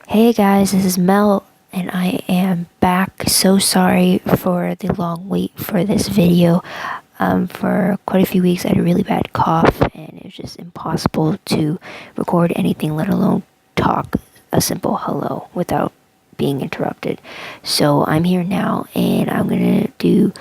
Hey guys, this is Mel, and I am back. So sorry for the long wait for this video. For quite a few weeks, I had a really bad cough, and it was just impossible to record anything, let alone talk a simple hello without being interrupted. So I'm here now, and I'm gonna do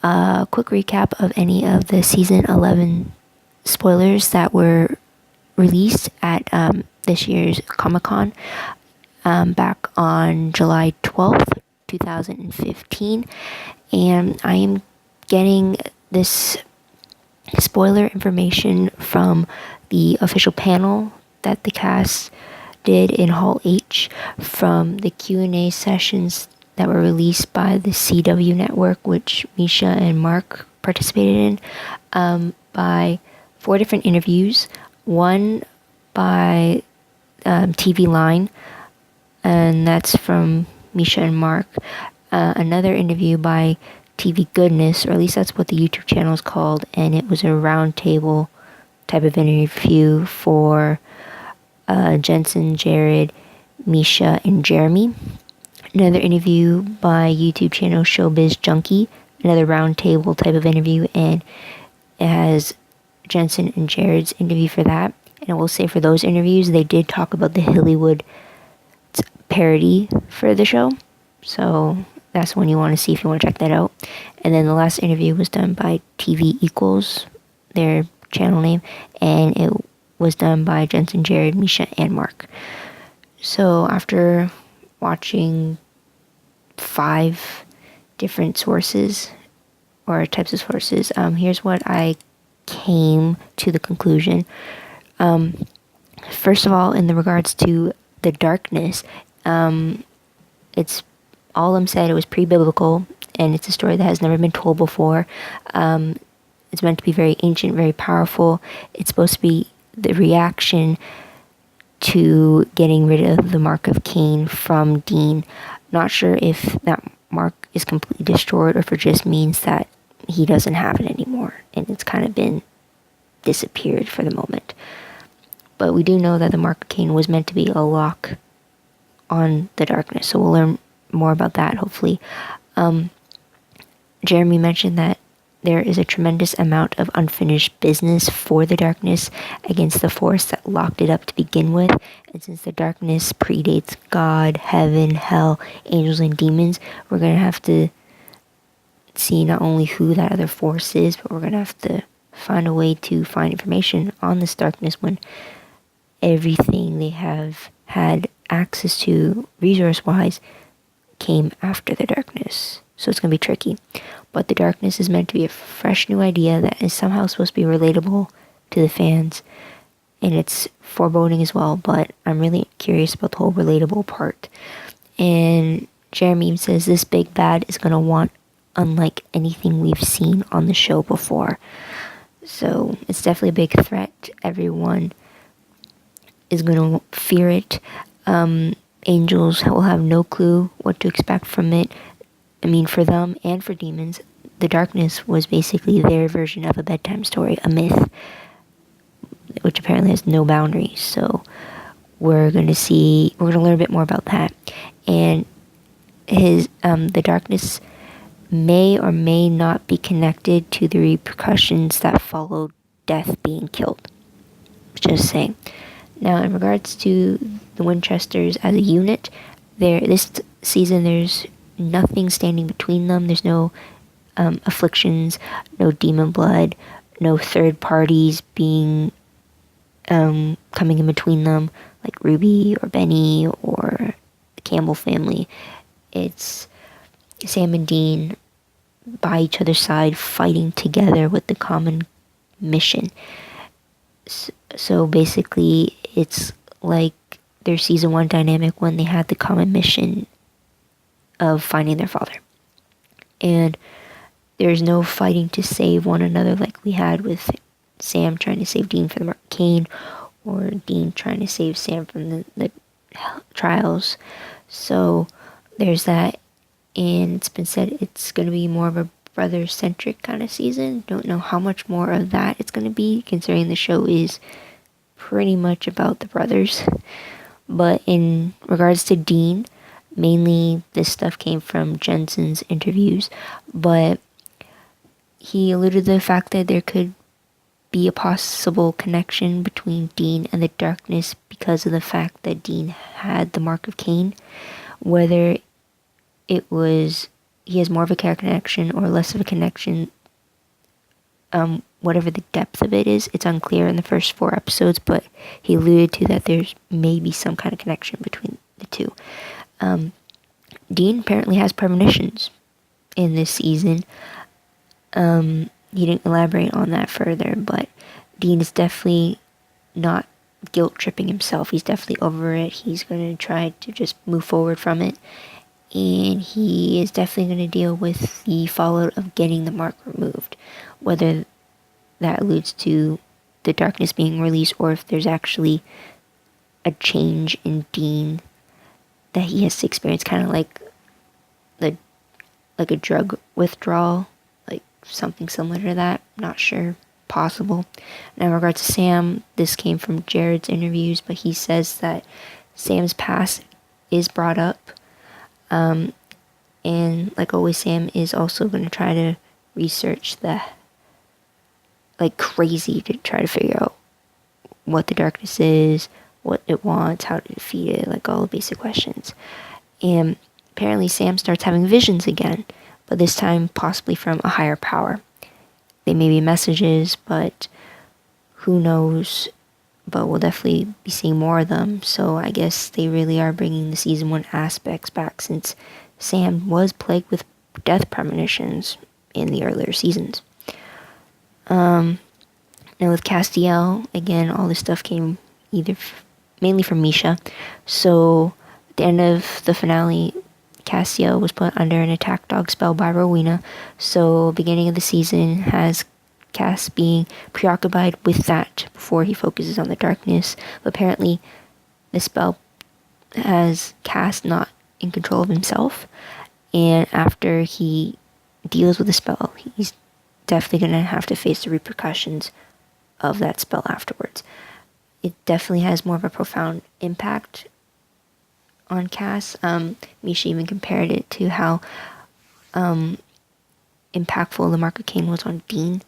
a quick recap of any of the season 11 spoilers that were released at this year's Comic-Con back on July 12th, 2015. And I am getting this spoiler information from the official panel that the cast did in Hall H, from the Q&A sessions that were released by the CW network, which Misha and Mark participated in, by 4 different interviews, one by TV Line, and that's from Misha and Mark. Another interview by TV Goodness, or at least that's what the YouTube channel is called, and it was a roundtable type of interview for Jensen, Jared, Misha, and Jeremy. Another interview by YouTube channel ShowBiz Junkie, another roundtable type of interview, and it has Jensen and Jared's interview for that. And I will say, for those interviews, they did talk about the Hillywood parody for the show, so that's one you want to see if you want to check that out. And then the last interview was done by TV Equals, their channel name, and it was done by Jensen, Jared, Misha, and Mark. So after watching 5 different sources or types of sources, here's what I came to the conclusion. First of all, in the regards to the darkness, it's all said, it was pre-biblical, and it's a story that has never been told before. It's meant to be very ancient, very powerful. It's supposed to be the reaction to getting rid of the mark of Cain from Dean. Not sure if that mark is completely destroyed, or if it just means that he doesn't have it anymore, and it's kind of been disappeared for the moment. But we do know that the mark of Cain was meant to be a lock on the darkness, so we'll learn more about that, hopefully. Jeremy mentioned that there is a tremendous amount of unfinished business for the darkness against the force that locked it up to begin with. And since the darkness predates God, heaven, hell, angels, and demons, we're going to have to see not only who that other force is, but we're going to have to find a way to find information on this darkness when everything they have had access to resource-wise came after the darkness. So it's going to be tricky. But the darkness is meant to be a fresh new idea that is somehow supposed to be relatable to the fans, and it's foreboding as well, but I'm really curious about the whole relatable part. And Jeremy says this big bad is going to want unlike anything we've seen on the show before. So it's definitely a big threat. Everyone is going to fear it. Angels will have no clue what to expect from it. I mean, for them and for demons, the darkness was basically their version of a bedtime story, a myth, which apparently has no boundaries. So we're going to learn a bit more about that. And the darkness may or may not be connected to the repercussions that followed death being killed. Just saying. Now, in regards to the Winchesters as a unit, this season there's nothing standing between them. There's no afflictions, no demon blood, no third parties being coming in between them, like Ruby or Benny or the Campbell family. It's Sam and Dean by each other's side, fighting together with the common mission. So basically, it's like their season 1 dynamic when they had the common mission of finding their father. And there's no fighting to save one another like we had with Sam trying to save Dean from the mark of Cain, or Dean trying to save Sam from the trials. So there's that. And it's been said it's going to be more of a brother-centric kind of season. Don't know how much more of that it's going to be, considering the show is pretty much about the brothers. But in regards to Dean, mainly this stuff came from Jensen's interviews, but he alluded to the fact that there could be a possible connection between Dean and the darkness because of the fact that Dean had the mark of Cain, whether it was he has more of a connection or less of a connection, whatever the depth of it is, it's unclear in the first 4 episodes, but he alluded to that there's maybe some kind of connection between the two. Dean apparently has premonitions in this season. He didn't elaborate on that further, but Dean is definitely not guilt tripping himself. He's definitely over it. He's going to try to just move forward from it. And he is definitely going to deal with the fallout of getting the mark removed. Whether that alludes to the darkness being released or if there's actually a change in Dean that he has to experience, kind of like a drug withdrawal, like something similar to that. Not sure. Possible. Now, in regards to Sam, this came from Jared's interviews, but he says that Sam's past is brought up. And like always, Sam is also going to try to research like crazy to try to figure out what the darkness is, what it wants, how to defeat it, like all the basic questions. And apparently Sam starts having visions again, but this time possibly from a higher power. They may be messages, but who knows? But we'll definitely be seeing more of them. So I guess they really are bringing the season 1 aspects back, since Sam was plagued with death premonitions in the earlier seasons. Now with Castiel, again, all this stuff came mainly from Misha. So at the end of the finale, Castiel was put under an attack dog spell by Rowena. So beginning of the season has Cass being preoccupied with that before he focuses on the darkness. But apparently the spell has Cass not in control of himself, and after he deals with the spell, he's definitely going to have to face the repercussions of that spell afterwards. It definitely has more of a profound impact on Cass. Misha even compared it to how impactful the Mark of Cain was on Dean.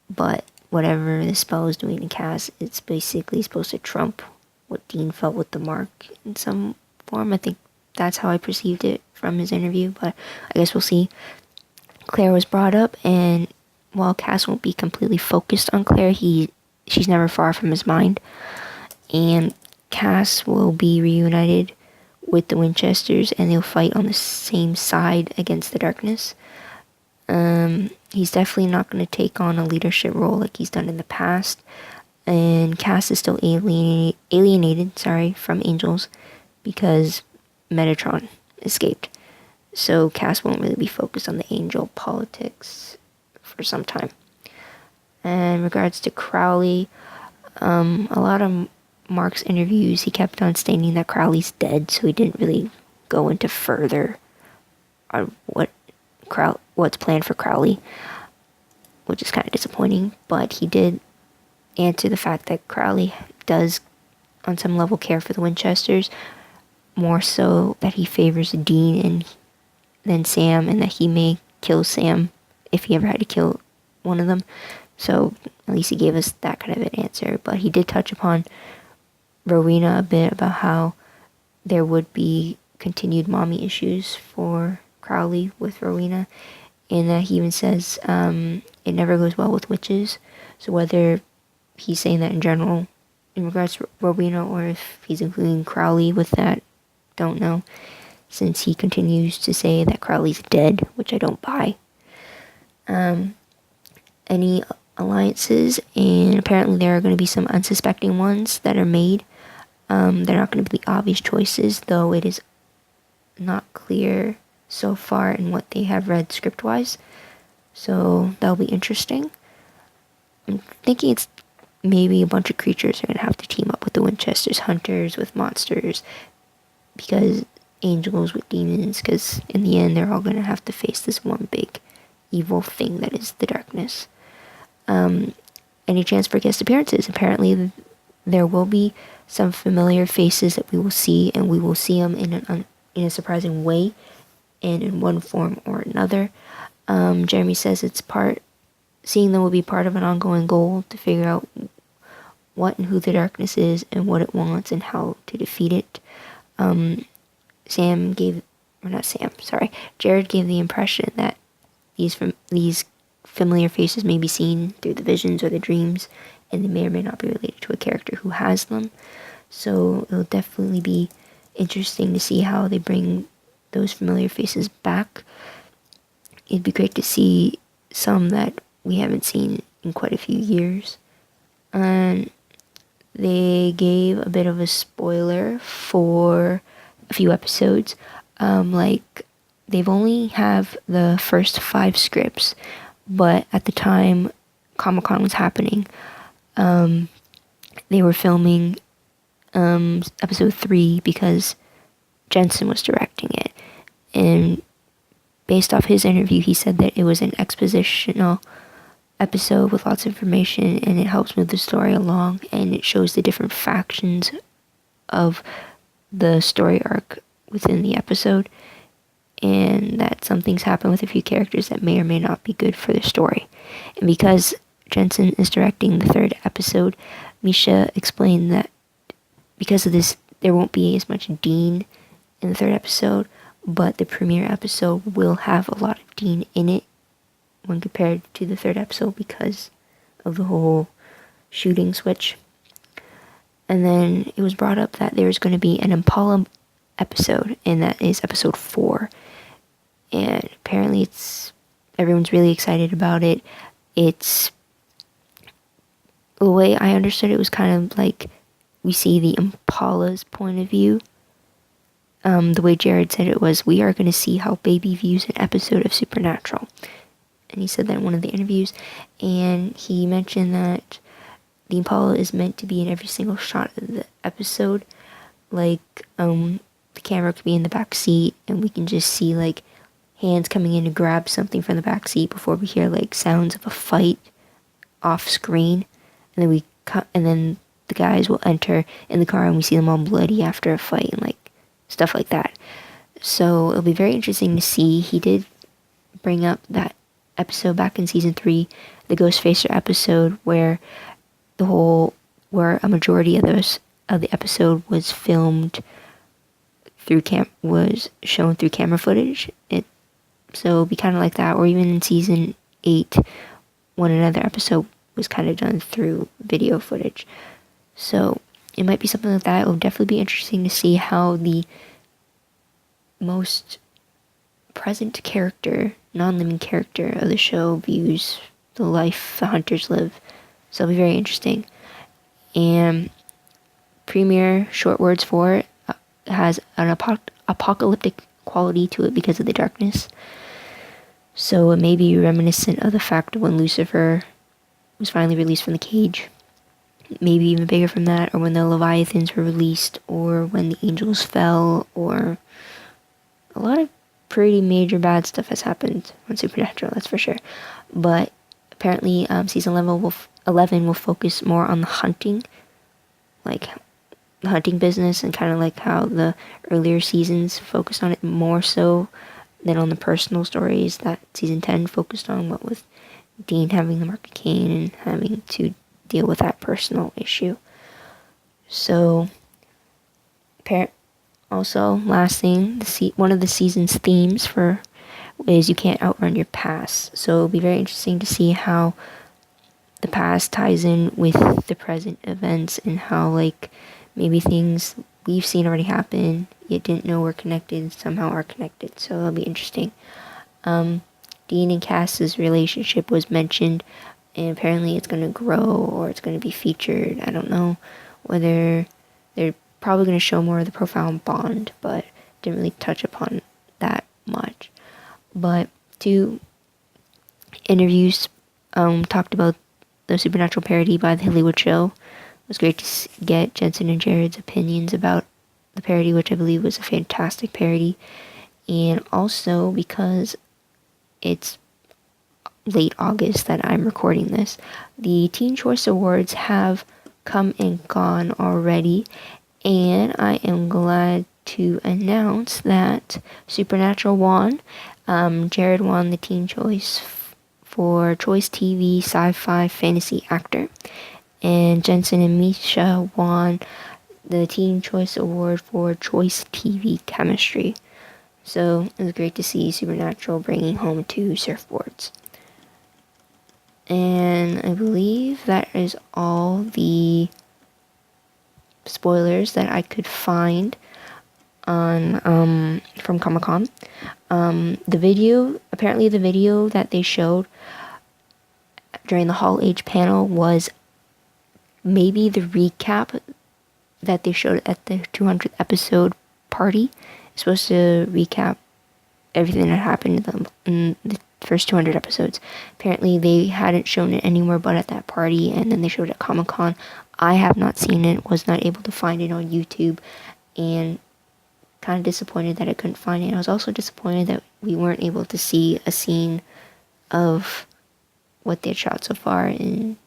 But whatever the spell is doing to Cass, it's basically supposed to trump what Dean felt with the mark in some form. I think that's how I perceived it from his interview, but I guess we'll see. Claire was brought up, and while Cass won't be completely focused on Claire, she's never far from his mind. And Cass will be reunited with the Winchesters, and they'll fight on the same side against the darkness. He's definitely not going to take on a leadership role like he's done in the past. And Cass is still alienated from Angels because Metatron escaped. So Cass won't really be focused on the Angel politics for some time. And in regards to Crowley, a lot of Mark's interviews, he kept on stating that Crowley's dead, so he didn't really go into further on what's planned for Crowley, which is kind of disappointing. But he did answer the fact that Crowley does, on some level, care for the Winchesters, more so that he favors Dean than Sam, and that he may kill Sam if he ever had to kill one of them. So at least he gave us that kind of an answer. But he did touch upon Rowena a bit, about how there would be continued mommy issues for Crowley with Rowena, and that he even says it never goes well with witches. So whether he's saying that in general in regards to Rowena, or if he's including Crowley with that, don't know, since he continues to say that Crowley's dead, which I don't buy. Any alliances, and apparently there are going to be some unsuspecting ones that are made. They're not going to be the obvious choices, though it is not clear so far in what they have read script-wise. So that'll be interesting. I'm thinking it's maybe a bunch of creatures are going to have to team up with the Winchesters, hunters with monsters, because angels with demons, because in the end they're all going to have to face this one big evil thing that is the darkness. Any chance for guest appearances? Apparently there will be some familiar faces that we will see, and we will see them in a surprising way and in one form or another. Jeremy says seeing them will be part of an ongoing goal to figure out what and who the darkness is and what it wants and how to defeat it. Jared gave the impression that these familiar faces may be seen through the visions or the dreams, and they may or may not be related to a character who has them. So it'll definitely be interesting to see how they bring those familiar faces back. It'd be great to see some that we haven't seen in quite a few years. And they gave a bit of a spoiler for a few episodes. Like, they've only have the first 5 scripts, but at the time Comic-Con was happening, they were filming episode 3 because Jensen was directing it. And based off his interview, he said that it was an expositional episode with lots of information, and it helps move the story along, and it shows the different factions of the story arc within the episode, and that some things happen with a few characters that may or may not be good for the story. And because Jensen is directing the 3rd episode, Misha explained that because of this, there won't be as much Dean in the 3rd episode, but the premiere episode will have a lot of Dean in it when compared to the 3rd episode because of the whole shooting switch. And then it was brought up that there's going to be an Impala episode, and that is episode 4. And apparently everyone's really excited about it. It's, the way I understood it was kind of like we see the Impala's point of view. The way Jared said it was, we are going to see how Baby views an episode of Supernatural. And he said that in one of the interviews. And he mentioned that the Impala is meant to be in every single shot of the episode. Like, the camera could be in the back seat, and we can just see, like, hands coming in to grab something from the back seat before we hear, like, sounds of a fight off screen. And then the guys will enter in the car, and we see them all bloody after a fight, and, like, stuff like that. So it'll be very interesting to see. He did bring up that episode back in season 3, the Ghostfacer episode, where a majority of the episode was filmed was shown through camera footage. So it'll be kind of like that, or even in season 8, when another episode was kind of done through video footage. So it might be something like that. It will definitely be interesting to see how the most present character, non-living character of the show views the life the hunters live. So it'll be very interesting. And premiere short words for it has an apocalyptic quality to it because of the darkness. So it may be reminiscent of the fact of when Lucifer was finally released from the cage. Maybe even bigger from that, or when the Leviathans were released, or when the angels fell, or a lot of pretty major bad stuff has happened on Supernatural, that's for sure. But apparently season 11 will focus more on the hunting, like the hunting business, and kind of like how the earlier seasons focused on it more so than on the personal stories that season 10 focused on, what with Dean having the mark of Cain and having to deal with that personal issue. So, also, last thing, one of the season's themes is you can't outrun your past. So it'll be very interesting to see how the past ties in with the present events, and how, like, maybe things we've seen already happen, yet didn't know were connected, somehow are connected. So it'll be interesting. Dean and Cass's relationship was mentioned, and apparently it's going to grow, or it's going to be featured. I don't know whether they're probably going to show more of the profound bond, but didn't really touch upon that much. But 2 interviews talked about the Supernatural parody by the Hillywood show. It was great to get Jensen and Jared's opinions about the parody, which I believe was a fantastic parody. And also, because it's late August that I'm recording this, the Teen Choice Awards have come and gone already, and I am glad to announce that Supernatural won. Jared won the Teen Choice for Choice TV Sci-Fi Fantasy Actor, and Jensen and Misha won the Teen Choice Award for Choice TV Chemistry. So it was great to see Supernatural bringing home 2 surfboards. And I believe that is all the spoilers that I could find on from Comic-Con. The video that they showed during the Hall H panel was maybe the recap that they showed at the 200th episode party. It's supposed to recap everything that happened in the first 200 episodes. Apparently they hadn't shown it anywhere but at that party, and then they showed it at Comic-Con. I have not seen it, was not able to find it on YouTube, and kind of disappointed that I couldn't find it. I was also disappointed that we weren't able to see a scene of what they had shot so far in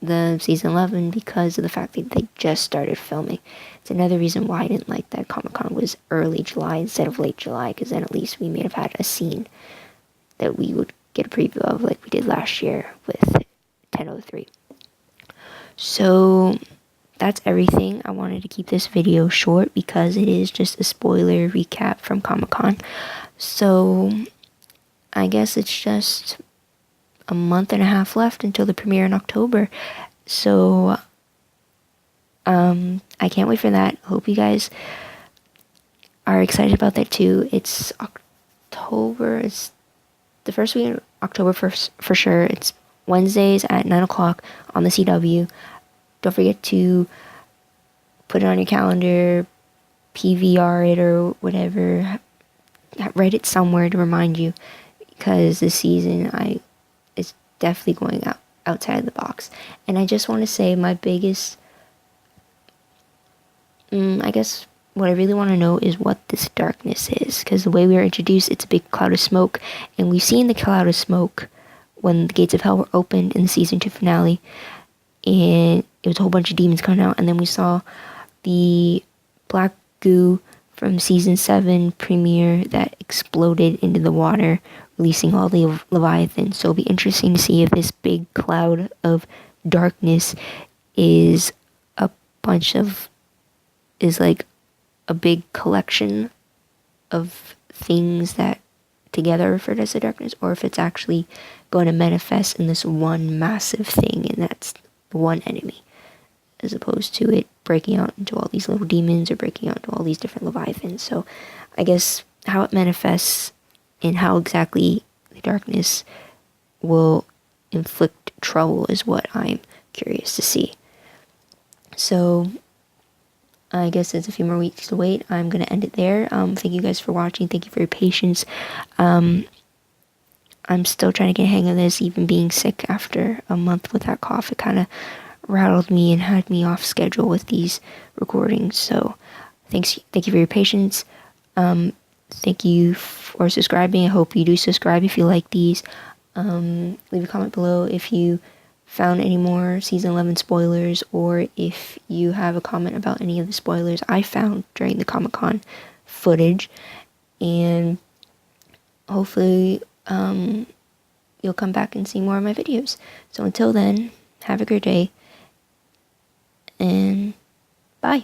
the season 11 because of the fact that they just started filming. It's another reason why I didn't like that Comic-Con was early July instead of late July, because then at least we may have had a scene that we would get a preview of like we did last year with 10:03. So that's everything. I wanted to keep this video short because it is just a spoiler recap from Comic-Con. So I guess it's just a month and a half left until the premiere in October. So I can't wait for that. Hope you guys are excited about that too. It's October. It's the first week in October for sure. It's Wednesdays at 9 o'clock on the CW. Don't forget to put it on your calendar, PVR it or whatever. Write it somewhere to remind you, because this season it's definitely going outside the box. And I just want to say my biggest, I guess what I really want to know is what this darkness is, because the way we were introduced, it's a big cloud of smoke, and we've seen the cloud of smoke when the gates of hell were opened in the season 2 finale, and it was a whole bunch of demons coming out. And then we saw the black goo from season 7 premiere that exploded into the water, releasing all the Leviathans. So it'll be interesting to see if this big cloud of darkness is like a big collection of things that together referred as the darkness, or if it's actually going to manifest in this one massive thing, and that's the one enemy, as opposed to it breaking out into all these little demons or breaking out into all these different Leviathans. So I guess how it manifests and how exactly the darkness will inflict trouble is what I'm curious to see. So I guess it's a few more weeks to wait. I'm going to end it there. Thank you guys for watching. Thank you for your patience. I'm still trying to get a hang of this, even being sick after a month with that cough. It kind of rattled me and had me off schedule with these recordings. So thank you for your patience. Thank you for subscribing. I hope you do subscribe if you like these. Leave a comment below if you found any more season 11 spoilers, or if you have a comment about any of the spoilers I found during the Comic-Con footage. And hopefully you'll come back and see more of my videos. So until then, have a great day, and bye.